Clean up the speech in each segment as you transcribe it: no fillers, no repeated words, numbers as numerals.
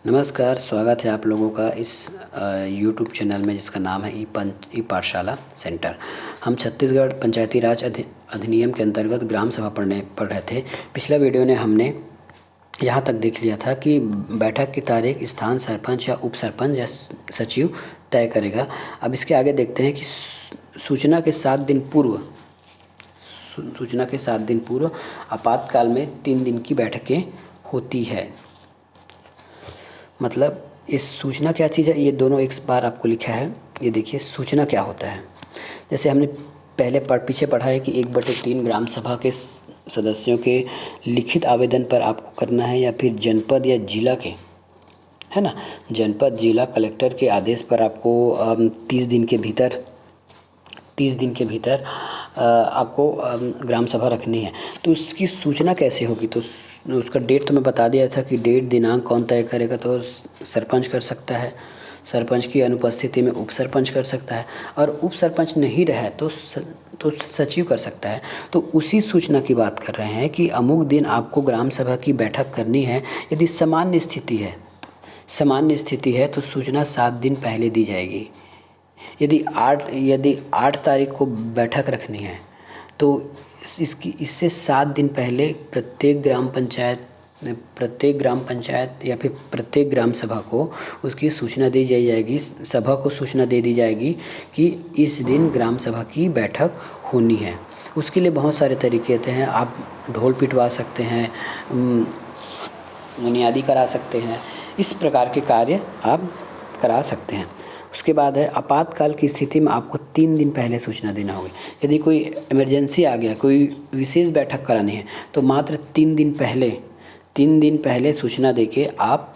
नमस्कार, स्वागत है आप लोगों का इस यूट्यूब चैनल में जिसका नाम है ई पाठशाला सेंटर। हम छत्तीसगढ़ पंचायती राज अधिनियम के अंतर्गत ग्राम सभा पढ़ रहे थे। पिछला वीडियो ने हमने यहाँ तक देख लिया था कि बैठक की तारीख स्थान सरपंच या उप सरपंच या सचिव तय करेगा। अब इसके आगे देखते हैं कि सूचना के 7 दिन पूर्व आपातकाल में 3 दिन की बैठकें होती है। मतलब इस सूचना क्या चीज़ है, ये दोनों एक बार आपको लिखा है। ये देखिए सूचना क्या होता है। जैसे हमने पीछे पढ़ा है कि 1/3 ग्राम सभा के सदस्यों के लिखित आवेदन पर आपको करना है, या फिर जनपद या जिला के, है ना, जनपद जिला कलेक्टर के आदेश पर आपको 30 दिन के भीतर आपको ग्राम सभा रखनी है। तो उसकी सूचना कैसे होगी? तो उसका डेट तो मैं बता दिया था कि डेट दिनांक कौन तय करेगा। तो सरपंच कर सकता है, सरपंच की अनुपस्थिति में उप सरपंच कर सकता है, और उप सरपंच नहीं रहा तो सचिव कर सकता है। तो उसी सूचना की बात कर रहे हैं कि अमुक दिन आपको ग्राम सभा की बैठक करनी है। यदि सामान्य स्थिति है तो सूचना 7 दिन पहले दी जाएगी। यदि 8 तारीख को बैठक रखनी है तो इससे 7 दिन पहले प्रत्येक ग्राम पंचायत या फिर प्रत्येक ग्राम सभा को उसकी सूचना दी जाएगी। सभा को सूचना दे दी जाएगी कि इस दिन ग्राम सभा की बैठक होनी है। उसके लिए बहुत सारे तरीके होते हैं। आप ढोल पिटवा सकते हैं, बुनियादी करा सकते हैं, इस प्रकार के कार्य आप करा सकते हैं। उसके बाद है आपातकाल की स्थिति में आपको 3 दिन पहले सूचना देना होगी। यदि कोई इमरजेंसी आ गया, कोई विशेष बैठक करानी है, तो मात्र 3 दिन पहले सूचना देके आप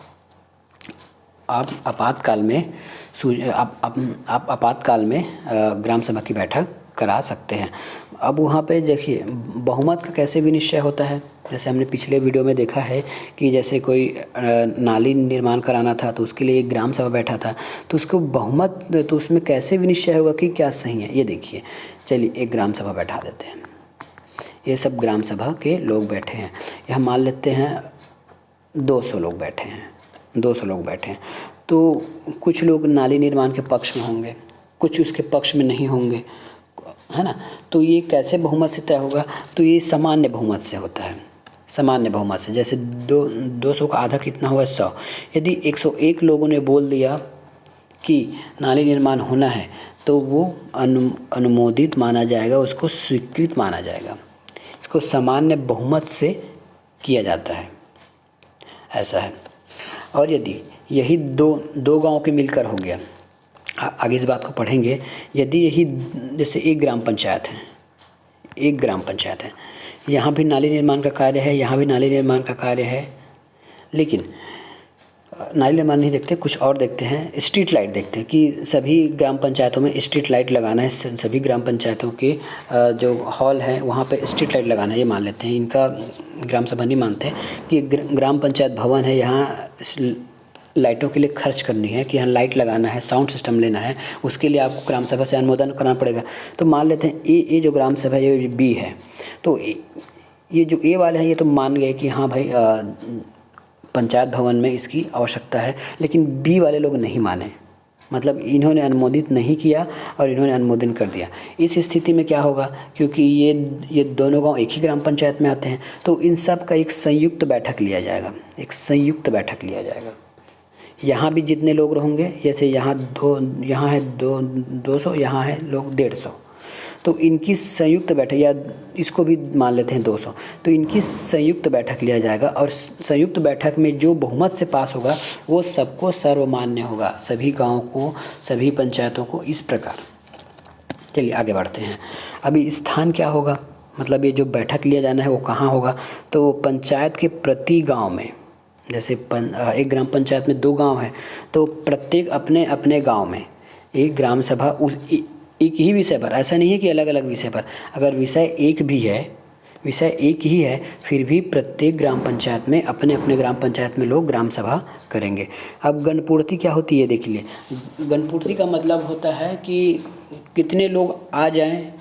आपातकाल में ग्राम सभा की बैठक करा सकते हैं। अब वहाँ पे देखिए बहुमत का कैसे विनिश्चय होता है। जैसे हमने पिछले वीडियो में देखा है कि जैसे कोई नाली निर्माण कराना था तो उसके लिए एक ग्राम सभा बैठा था, तो उसको बहुमत, तो उसमें कैसे विनिश्चय होगा कि क्या सही है। ये देखिए, चलिए एक ग्राम सभा बैठा देते हैं। ये सब ग्राम सभा के लोग बैठे हैं। यहाँ मान लेते हैं 200 लोग बैठे हैं। तो कुछ लोग नाली निर्माण के पक्ष में होंगे, कुछ उसके पक्ष में नहीं होंगे, है ना। तो ये कैसे बहुमत से तय होगा? तो ये सामान्य बहुमत से होता है। सामान्य बहुमत से, जैसे 200 का आधा कितना हुआ? 100। यदि 101 लोगों ने बोल दिया कि नाली निर्माण होना है तो वो अनुमोदित माना जाएगा, उसको स्वीकृत माना जाएगा। इसको सामान्य बहुमत से किया जाता है, ऐसा है। और यदि यही दो गांव के मिलकर हो गया, आगे इस बात को पढ़ेंगे। यदि यही जैसे एक ग्राम पंचायत है, यहाँ भी नाली निर्माण का कार्य है, यहाँ भी नाली निर्माण का कार्य है, लेकिन नाली निर्माण नहीं देखते, कुछ और देखते हैं। स्ट्रीट लाइट देखते हैं कि सभी ग्राम पंचायतों में स्ट्रीट लाइट लगाना है। सभी ग्राम पंचायतों के जो हॉल है वहाँ पे स्ट्रीट लाइट लगाना है, ये मान लेते हैं। इनका ग्राम सभा नहीं मानते कि ग्राम पंचायत भवन है, यहाँ लाइटों के लिए खर्च करनी है, कि यहाँ लाइट लगाना है, साउंड सिस्टम लेना है, उसके लिए आपको ग्राम सभा से अनुमोदन करना पड़ेगा। तो मान लेते हैं ये जो ग्राम सभा है ये बी है, तो ये जो ए वाले हैं ये तो मान गए कि हाँ भाई पंचायत भवन में इसकी आवश्यकता है, लेकिन बी वाले लोग नहीं माने। मतलब इन्होंने अनुमोदित नहीं किया और इन्होंने अनुमोदन कर दिया। इस स्थिति में क्या होगा? क्योंकि ये दोनों गांव एक ही ग्राम पंचायत में आते हैं, तो इन सब का एक संयुक्त बैठक लिया जाएगा। यहाँ भी जितने लोग रहेंगे, जैसे यहाँ है 200, यहाँ है लोग 150, तो इनकी संयुक्त बैठक, या इसको भी मान लेते हैं 200, तो इनकी संयुक्त बैठक लिया जाएगा। और संयुक्त बैठक में जो बहुमत से पास होगा वो सबको सर्वमान्य होगा, सभी गाँव को, सभी पंचायतों को, इस प्रकार। चलिए आगे बढ़ते हैं। अभी स्थान क्या होगा? मतलब ये जो बैठक लिया जाना है वो कहाँ होगा? तो पंचायत के प्रति गाँव में, जैसे एक ग्राम पंचायत में 2 गांव है, तो प्रत्येक अपने अपने गांव में एक ग्राम सभा एक ही विषय पर, ऐसा नहीं है कि अलग अलग विषय पर। अगर विषय एक ही है फिर भी प्रत्येक ग्राम पंचायत में अपने अपने ग्राम पंचायत में लोग ग्राम सभा करेंगे। अब गणपूर्ति क्या होती है देख लीजिए। गणपूर्ति का मतलब होता है कि कितने लोग आ जाएं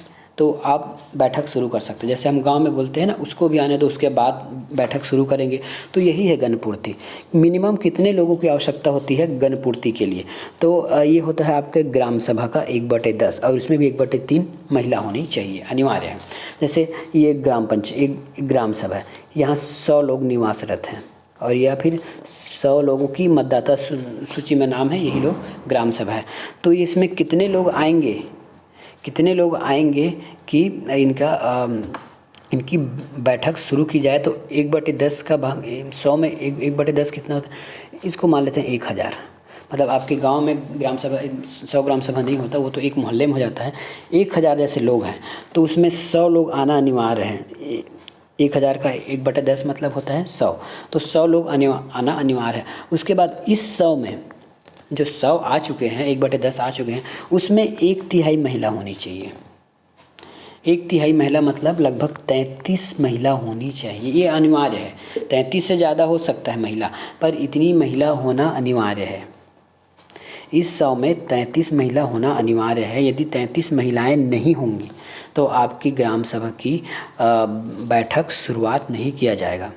तो आप बैठक शुरू कर सकते हैं। जैसे हम गांव में बोलते हैं ना, उसको भी आने दो, उसके बाद बैठक शुरू करेंगे। तो यही है गणपूर्ति। मिनिमम कितने लोगों की आवश्यकता होती है गणपूर्ति के लिए? तो ये होता है आपके ग्राम सभा का 1/10, और इसमें भी 1/3 महिला होनी चाहिए, अनिवार्य है। जैसे ये एक ग्राम सभा है, यहाँ 100 लोग निवासरत हैं, और या फिर 100 लोगों की मतदाता सूची में नाम है, यही लोग ग्राम सभा है। तो इसमें कितने लोग आएंगे कि इनकी बैठक शुरू की जाए? तो 1/10 का भाग 100 में 1/10 कितना होता है? इसको मान लेते हैं 1000। मतलब आपके गांव में ग्राम सभा 100 ग्राम सभा नहीं होता, वो तो एक मोहल्ले में हो जाता है। 1000 जैसे लोग हैं, तो उसमें 100 लोग आना अनिवार्य है। 1000 का 1/10 मतलब होता है 100, तो 100 लोग आना अनिवार्य है। उसके बाद इस 100 में जो 100 आ चुके हैं, 1/10 आ चुके हैं, उसमें 1/3 महिला होनी चाहिए। 1/3 महिला मतलब लगभग 33 महिला होनी चाहिए, ये अनिवार्य है। 33 से ज़्यादा हो सकता है महिला, पर इतनी महिला होना अनिवार्य है। इस 100 में 33 महिला होना अनिवार्य है। यदि 33 महिलाएं नहीं होंगी तो आपकी ग्राम सभा की बैठक शुरुआत नहीं किया जाएगा।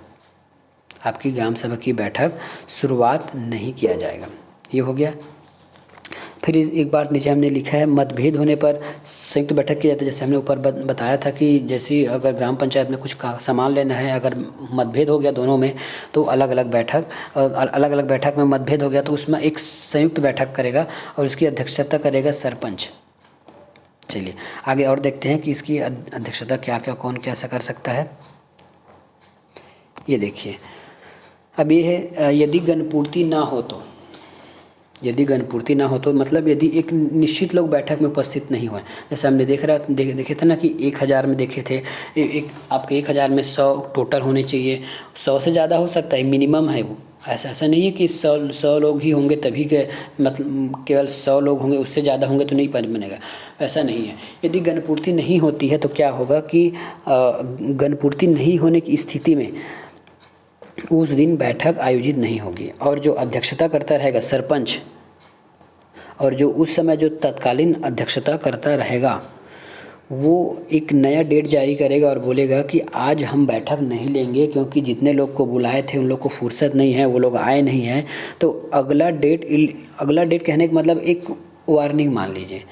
आपकी ग्राम सभा की बैठक शुरुआत नहीं किया जाएगा। ये हो गया। फिर एक बार नीचे हमने लिखा है, मतभेद होने पर संयुक्त बैठक की जाती है। जैसे हमने ऊपर बताया था कि जैसे अगर ग्राम पंचायत में कुछ सामान लेना है, अगर मतभेद हो गया दोनों में, तो अलग अलग बैठक में मतभेद हो गया तो उसमें एक संयुक्त बैठक करेगा और उसकी अध्यक्षता करेगा सरपंच। चलिए आगे और देखते हैं कि इसकी अध्यक्षता कौन कैसा कर सकता है। ये देखिए, अब ये है, यदि गणपूर्ति ना हो तो मतलब यदि एक निश्चित लोग बैठक में उपस्थित नहीं हुए, जैसे हमने देखे थे ना कि 1000 में देखे थे, आपके 1000 में 100 टोटल होने चाहिए। 100 से ज़्यादा हो सकता है, मिनिमम है वो। ऐसा नहीं है कि 100 लोग ही होंगे तभी के, मतलब केवल 100 लोग होंगे, उससे ज़्यादा होंगे तो नहीं बनेगा, ऐसा नहीं है। यदि गणपूर्ति नहीं होती है तो क्या होगा कि गणपूर्ति नहीं होने की स्थिति में उस दिन बैठक आयोजित नहीं होगी, और जो अध्यक्षता करता रहेगा सरपंच, और जो उस समय जो तत्कालीन अध्यक्षता करता रहेगा वो एक नया डेट जारी करेगा और बोलेगा कि आज हम बैठक नहीं लेंगे क्योंकि जितने लोग को बुलाए थे उन लोग को फुर्सत नहीं है, वो लोग आए नहीं हैं। तो अगला डेट कहने का मतलब एक वार्निंग मान लीजिए।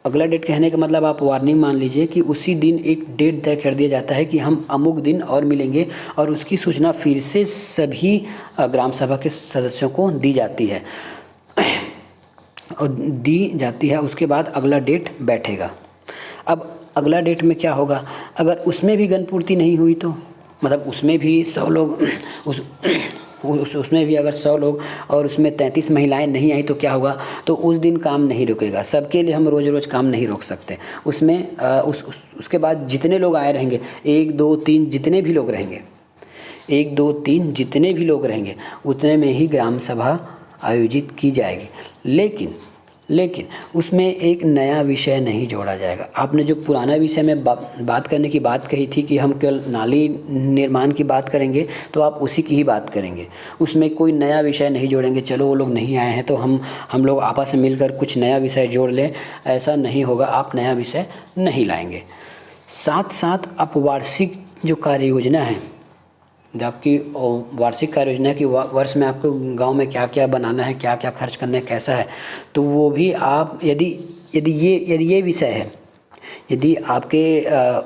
अगला डेट कहने का मतलब आप वार्निंग मान लीजिए कि उसी दिन एक डेट तय कर दिया जाता है कि हम अमुक दिन और मिलेंगे, और उसकी सूचना फिर से सभी ग्राम सभा के सदस्यों को दी जाती है। उसके बाद अगला डेट बैठेगा। अब अगला डेट में क्या होगा, अगर उसमें भी गणपूर्ति नहीं हुई तो मतलब उसमें भी 100 लोग उसमें भी अगर 100 लोग और उसमें 33 महिलाएं नहीं आई तो क्या होगा, तो उस दिन काम नहीं रुकेगा। सबके लिए हम रोज़ काम नहीं रोक सकते। उसमें उसके बाद जितने लोग आए रहेंगे, 1 2 3 जितने भी लोग रहेंगे, 1 2 3 जितने भी लोग रहेंगे उतने में ही ग्राम सभा आयोजित की जाएगी। लेकिन उसमें एक नया विषय नहीं जोड़ा जाएगा। आपने जो पुराना विषय में बात करने की बात कही थी कि हम केवल नाली निर्माण की बात करेंगे, तो आप उसी की ही बात करेंगे। उसमें कोई नया विषय नहीं जोड़ेंगे, चलो वो लोग नहीं आए हैं तो हम लोग आपस में मिलकर कुछ नया विषय जोड़ लें, ऐसा नहीं होगा। आप नया विषय नहीं लाएंगे। साथ आप वार्षिक जो कार्य योजना है, जब आपकी वार्षिक कार्य योजना की वर्ष में आपको गांव में क्या क्या बनाना है, क्या क्या खर्च करना है, कैसा है, तो वो भी आप यदि ये विषय है, यदि आपके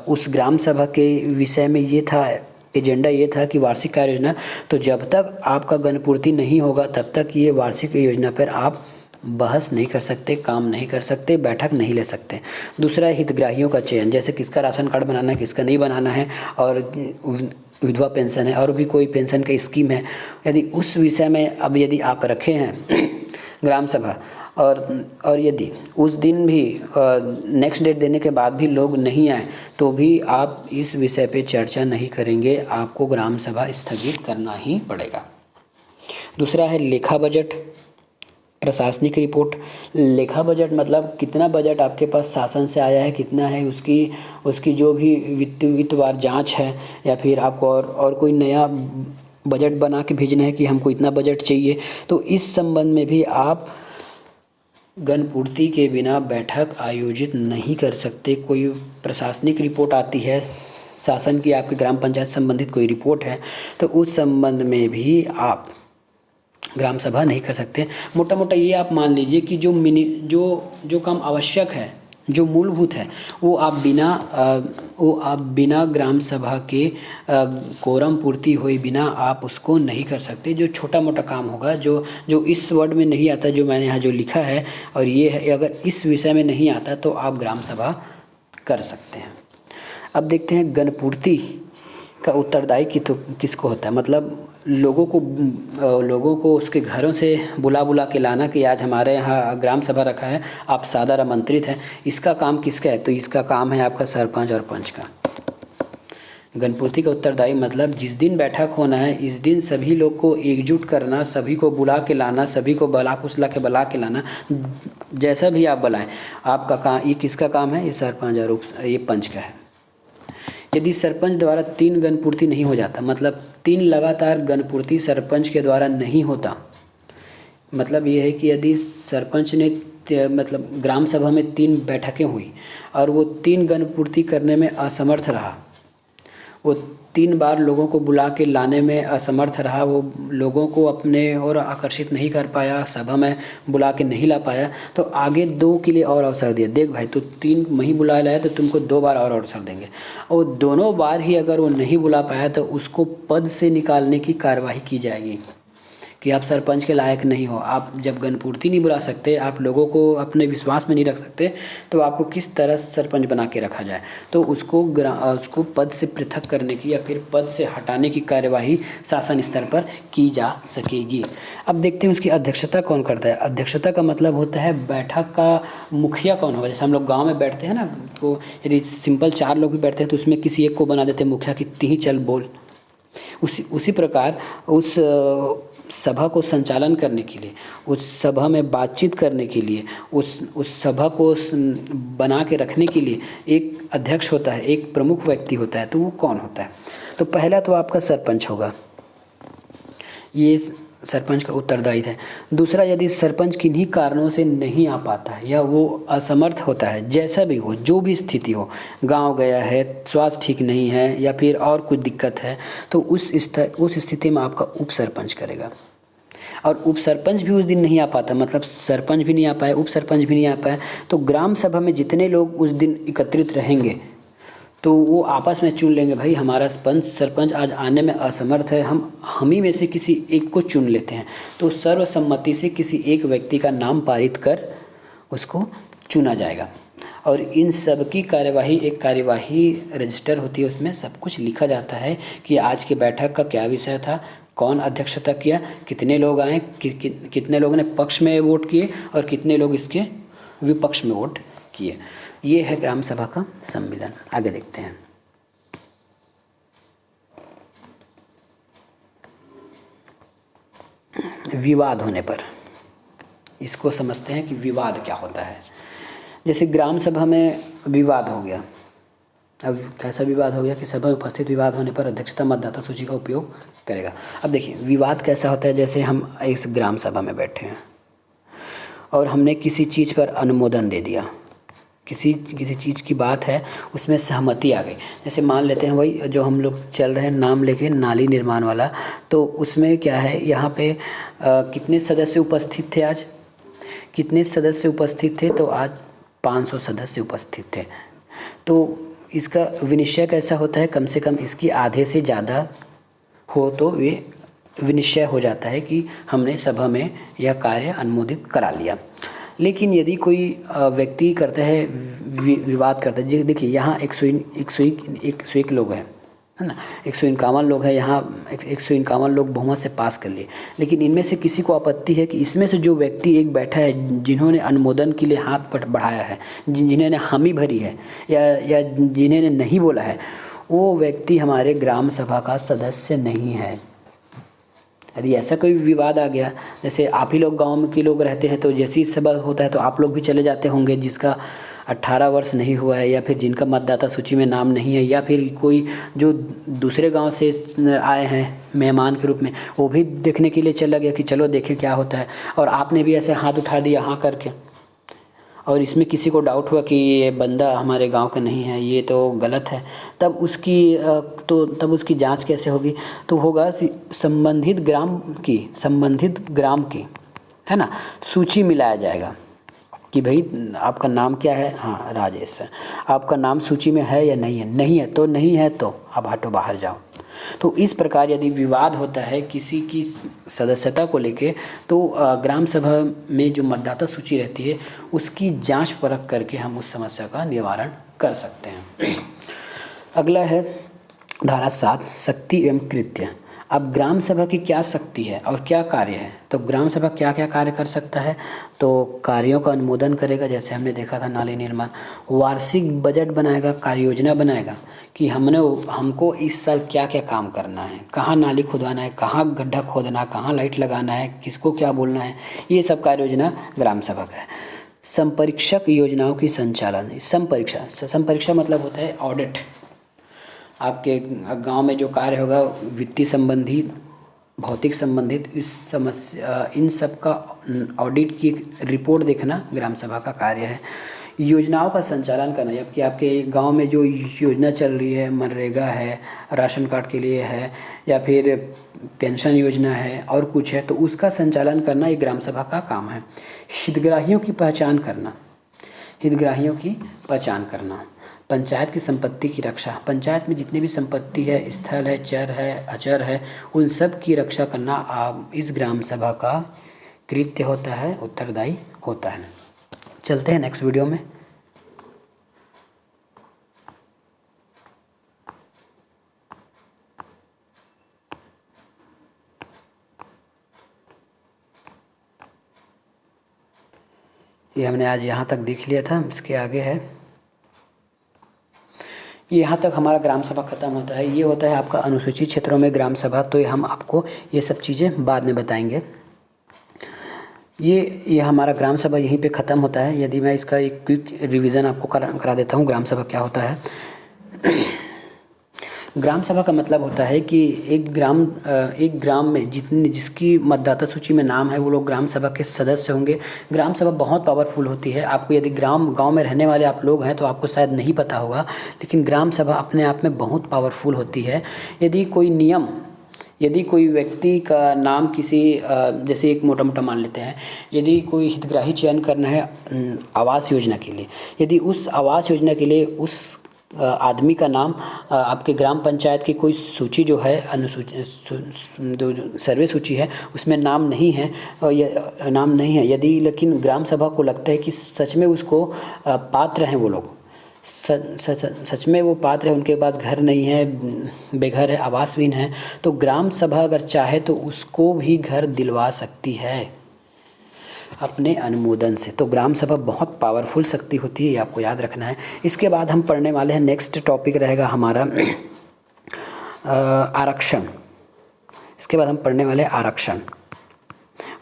उस ग्राम सभा के विषय में ये था, एजेंडा ये था कि वार्षिक कार्य योजना, तो जब तक आपका गणपूर्ति नहीं होगा तब तक ये वार्षिक योजना पर आप बहस नहीं कर सकते, काम नहीं कर सकते, बैठक नहीं ले सकते। दूसरा, हितग्राहियों का चयन, जैसे किसका राशन कार्ड बनाना है, किसका नहीं बनाना है, और विधवा पेंशन है और भी कोई पेंशन का स्कीम है, यदि उस विषय में अब यदि आप रखे हैं ग्राम सभा, और यदि उस दिन भी नेक्स्ट डेट देने के बाद भी लोग नहीं आए तो भी आप इस विषय पे चर्चा नहीं करेंगे, आपको ग्राम सभा स्थगित करना ही पड़ेगा। दूसरा है लेखा बजट, प्रशासनिक रिपोर्ट। लेखा बजट मतलब कितना बजट आपके पास शासन से आया है, कितना है, उसकी जो भी वित्तवार जांच है, या फिर आपको और कोई नया बजट बना के भेजना है कि हमको इतना बजट चाहिए, तो इस संबंध में भी आप गणपूर्ति के बिना बैठक आयोजित नहीं कर सकते। कोई प्रशासनिक रिपोर्ट आती है शासन की, आपके ग्राम पंचायत संबंधित कोई रिपोर्ट है, तो उस संबंध में भी आप ग्राम सभा नहीं कर सकते। मोटा मोटा ये आप मान लीजिए कि जो काम आवश्यक है, जो मूलभूत है, वो आप बिना ग्राम सभा के कोरम पूर्ति हुए बिना आप उसको नहीं कर सकते। जो छोटा मोटा काम होगा, जो इस वर्ड में नहीं आता, जो मैंने यहाँ जो लिखा है, और ये है, अगर इस विषय में नहीं आता तो आप ग्राम सभा कर सकते हैं। अब देखते हैं गणपूर्ति का उत्तरदायी किसको होता है। मतलब लोगों को उसके घरों से बुला के लाना कि आज हमारे यहाँ ग्राम सभा रखा है, आप सादर आमंत्रित हैं। इसका काम किसका है? तो इसका काम है आपका सरपंच और पंच का। गणपूर्ति का उत्तरदायी मतलब जिस दिन बैठक होना है, इस दिन सभी लोग को एकजुट करना, सभी को बुला के लाना, सभी को बुला के लाना, जैसा भी आप बुलाएं, आपका काम। ये किसका काम है? ये सरपंच और ये पंच का है। यदि सरपंच द्वारा 3 गणपूर्ति नहीं हो जाता, मतलब 3 लगातार गणपूर्ति सरपंच के द्वारा नहीं होता, मतलब ये है कि यदि सरपंच ने मतलब ग्राम सभा में 3 बैठकें हुई और वो 3 गणपूर्ति करने में असमर्थ रहा, वो 3 बार लोगों को बुला के लाने में असमर्थ रहा, वो लोगों को अपने और आकर्षित नहीं कर पाया, सभा में बुला के नहीं ला पाया, तो आगे 2 के लिए और अवसर दिया। देख भाई, तो 3 नहीं बुला लाया तो तुमको 2 बार और अवसर देंगे। और दोनों बार ही अगर वो नहीं बुला पाया तो उसको पद से निकालने की कार्यवाही की जाएगी कि आप सरपंच के लायक नहीं हो। आप जब गणपूर्ति नहीं बुला सकते, आप लोगों को अपने विश्वास में नहीं रख सकते, तो आपको किस तरह सरपंच बना के रखा जाए? तो उसको पद से पृथक करने की या फिर पद से हटाने की कार्यवाही शासन स्तर पर की जा सकेगी। अब देखते हैं उसकी अध्यक्षता कौन करता है। अध्यक्षता का मतलब होता है बैठक का मुखिया कौन होगा। जैसे हम लोग गाँव में बैठते हैं ना, तो यदि सिंपल 4 लोग भी बैठते हैं तो उसमें किसी एक को बना देते हैं मुखिया, कि तीन ही चल बोल। उसी प्रकार उस सभा को संचालन करने के लिए, उस सभा में बातचीत करने के लिए, उस सभा को बना के रखने के लिए एक अध्यक्ष होता है, एक प्रमुख व्यक्ति होता है। तो वो कौन होता है? तो पहला तो आपका सरपंच होगा, ये सरपंच का उत्तरदायित्व है। दूसरा, यदि सरपंच किन्हीं कारणों से नहीं आ पाता है या वो असमर्थ होता है, जैसा भी हो, जो भी स्थिति हो, गांव गया है, स्वास्थ्य ठीक नहीं है या फिर और कुछ दिक्कत है, तो उस स्थिति में आपका उप सरपंच करेगा। और उप सरपंच भी उस दिन नहीं आ पाता, मतलब सरपंच भी नहीं आ पाए, उप सरपंच भी नहीं आ पाए, तो ग्राम सभा में जितने लोग उस दिन एकत्रित रहेंगे तो वो आपस में चुन लेंगे, भाई हमारा सरपंच आज आने में असमर्थ है, हम ही में से किसी एक को चुन लेते हैं। तो सर्वसम्मति से किसी एक व्यक्ति का नाम पारित कर उसको चुना जाएगा। और इन सब की एक कार्यवाही रजिस्टर होती है, उसमें सब कुछ लिखा जाता है कि आज के बैठक का क्या विषय था, कौन अध्यक्षता किया, कितने लोग आए, कितने लोगों ने पक्ष में वोट किए और कितने लोग इसके विपक्ष में वोट किए। ये है ग्राम सभा का सम्मेलन। आगे देखते हैं। विवाद होने पर, इसको समझते हैं कि विवाद क्या होता है। जैसे ग्राम सभा में विवाद हो गया, अब कैसा विवाद हो गया कि सभा में उपस्थित विवाद होने पर अध्यक्षता मतदाता सूची का उपयोग करेगा। अब देखिए विवाद कैसा होता है। जैसे हम इस ग्राम सभा में बैठे हैं और हमने किसी चीज़ पर अनुमोदन दे दिया, किसी चीज़ की बात है, उसमें सहमति आ गई। जैसे मान लेते हैं वही जो हम लोग चल रहे हैं नाम लेके, नाली निर्माण वाला, तो उसमें क्या है, यहाँ पे कितने सदस्य उपस्थित थे आज? कितने सदस्य उपस्थित थे? तो आज 500 सदस्य उपस्थित थे। तो इसका विनिश्चय कैसा होता है? कम से कम इसकी आधे से ज़्यादा हो तो ये विनिश्चय हो जाता है कि हमने सभा में यह कार्य अनुमोदित करा लिया। लेकिन यदि कोई व्यक्ति करता है, विवाद करता है, देखिए यहाँ 101 लोग हैं, है ना, 151 लोग हैं, यहाँ 151 लोग बहुमत से पास कर लिए, लेकिन इनमें से किसी को आपत्ति है कि इसमें से जो व्यक्ति एक बैठा है जिन्होंने अनुमोदन के लिए हाथ बढ़ाया है, जिन्होंने हामी भरी है या जिन्होंने नहीं बोला है, वो व्यक्ति हमारे ग्राम सभा का सदस्य नहीं है। यदि ऐसा कोई विवाद आ गया, जैसे आप ही लोग गांव के लोग रहते हैं, तो जैसी सभा होता है तो आप लोग भी चले जाते होंगे, जिसका 18 वर्ष नहीं हुआ है या फिर जिनका मतदाता सूची में नाम नहीं है, या फिर कोई जो दूसरे गांव से आए हैं मेहमान के रूप में, वो भी देखने के लिए चला गया कि चलो देखें क्या होता है, और आपने भी ऐसे हाथ उठा दिया हाँ करके, और इसमें किसी को डाउट हुआ कि ये बंदा हमारे गांव का नहीं है, ये तो गलत है, तब उसकी जांच कैसे होगी? तो होगा संबंधित ग्राम की, है ना, सूची मिलाया जाएगा कि भाई आपका नाम क्या है? हाँ, राजेश है। आपका नाम सूची में है या नहीं है? नहीं है तो आप हटो, बाहर जाओ। तो इस प्रकार यदि विवाद होता है किसी की सदस्यता को लेके, तो ग्राम सभा में जो मतदाता सूची रहती है उसकी जांच परख करके हम उस समस्या का निवारण कर सकते हैं। अगला है धारा 7, शक्ति एवं कृत्य। अब ग्राम सभा की क्या शक्ति है और क्या कार्य है? तो ग्राम सभा क्या क्या कार्य कर सकता है? तो कार्यों का अनुमोदन करेगा, जैसे हमने देखा था नाली निर्माण, वार्षिक बजट बनाएगा, कार्य योजना बनाएगा कि हमको इस साल क्या क्या काम करना है, कहाँ नाली खुदवाना है, कहाँ गड्ढा खोदना, कहाँ लाइट लगाना है, किसको क्या बोलना है, ये सब कार्य योजना ग्राम सभा का है। संपरीक्षक योजनाओं की संचालन। संपरीक्षा मतलब होता है ऑडिट। आपके गांव में जो कार्य होगा वित्तीय संबंधित, भौतिक संबंधित, इन सब का ऑडिट की रिपोर्ट देखना ग्राम सभा का कार्य है। योजनाओं का संचालन करना, जबकि आपके गांव में जो योजना चल रही है, मनरेगा है, राशन कार्ड के लिए है, या फिर पेंशन योजना है और कुछ है, तो उसका संचालन करना ये ग्राम सभा का काम है। हितग्राहियों की पहचान करना, पंचायत की संपत्ति की रक्षा। पंचायत में जितनी भी संपत्ति है, स्थल है, चर है, अचर है, उन सब की रक्षा करना इस ग्राम सभा का कृत्य होता है, उत्तरदायी होता है। चलते हैं नेक्स्ट वीडियो में। ये हमने आज यहाँ तक देख लिया था, इसके आगे है, यहाँ तक हमारा ग्राम सभा ख़त्म होता है। ये होता है आपका अनुसूचित क्षेत्रों में ग्राम सभा, तो हम आपको ये सब चीज़ें बाद में बताएंगे। ये हमारा ग्राम सभा यहीं पे ख़त्म होता है। यदि मैं इसका एक क्विक रिवीजन आपको करा देता हूँ, ग्राम सभा क्या होता है। ग्राम सभा का मतलब होता है कि एक ग्राम में जिसकी मतदाता सूची में नाम है वो लोग ग्राम सभा के सदस्य होंगे। ग्राम सभा बहुत पावरफुल होती है। आपको यदि गांव में रहने वाले आप लोग हैं तो आपको शायद नहीं पता होगा, लेकिन ग्राम सभा अपने आप में बहुत पावरफुल होती है। यदि कोई व्यक्ति का नाम किसी, जैसे एक मोटा मान लेते हैं, यदि कोई हितग्राही चयन करना है आवास योजना के लिए, यदि उस आवास योजना के लिए उस आदमी का नाम आपके ग्राम पंचायत की कोई सूची जो है, सर्वे सूची है, उसमें नाम नहीं है, यदि लेकिन ग्राम सभा को लगता है कि सच में उसको पात्र हैं वो लोग, सच में वो पात्र है, उनके पास घर नहीं है, बेघर है, आवासहीन है, तो ग्राम सभा अगर चाहे तो उसको भी घर दिलवा सकती है अपने अनुमोदन से। तो ग्राम सभा बहुत पावरफुल शक्ति होती है, ये आपको याद रखना है। इसके बाद हम पढ़ने वाले हैं, नेक्स्ट टॉपिक रहेगा हमारा आरक्षण। इसके बाद हम पढ़ने वाले आरक्षण।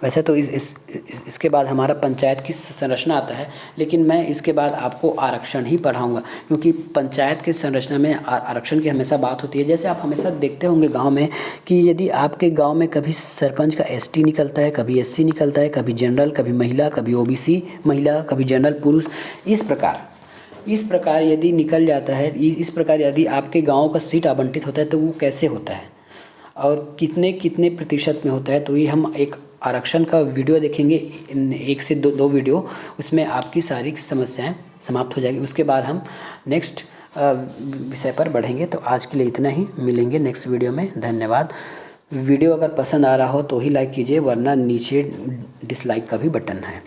वैसे तो इसके बाद हमारा पंचायत की संरचना आता है, लेकिन मैं इसके बाद आपको आरक्षण ही पढ़ाऊंगा, क्योंकि पंचायत की संरचना में आरक्षण की हमेशा बात होती है। जैसे आप हमेशा देखते होंगे गांव में कि यदि आपके गांव में कभी सरपंच का एसटी निकलता है, कभी एससी निकलता है, कभी जनरल, कभी महिला, कभी ओबीसी महिला, कभी जनरल पुरुष, इस प्रकार यदि निकल जाता है, इस प्रकार यदि आपके गाँव का सीट आवंटित होता है तो वो कैसे होता है और कितने प्रतिशत में होता है, तो ये हम एक आरक्षण का वीडियो देखेंगे, 1 से 2 वीडियो, उसमें आपकी सारी समस्याएं समाप्त हो जाएगी। उसके बाद हम नेक्स्ट विषय पर बढ़ेंगे। तो आज के लिए इतना ही, मिलेंगे नेक्स्ट वीडियो में। धन्यवाद। वीडियो अगर पसंद आ रहा हो तो ही लाइक कीजिए, वरना नीचे डिसलाइक का भी बटन है।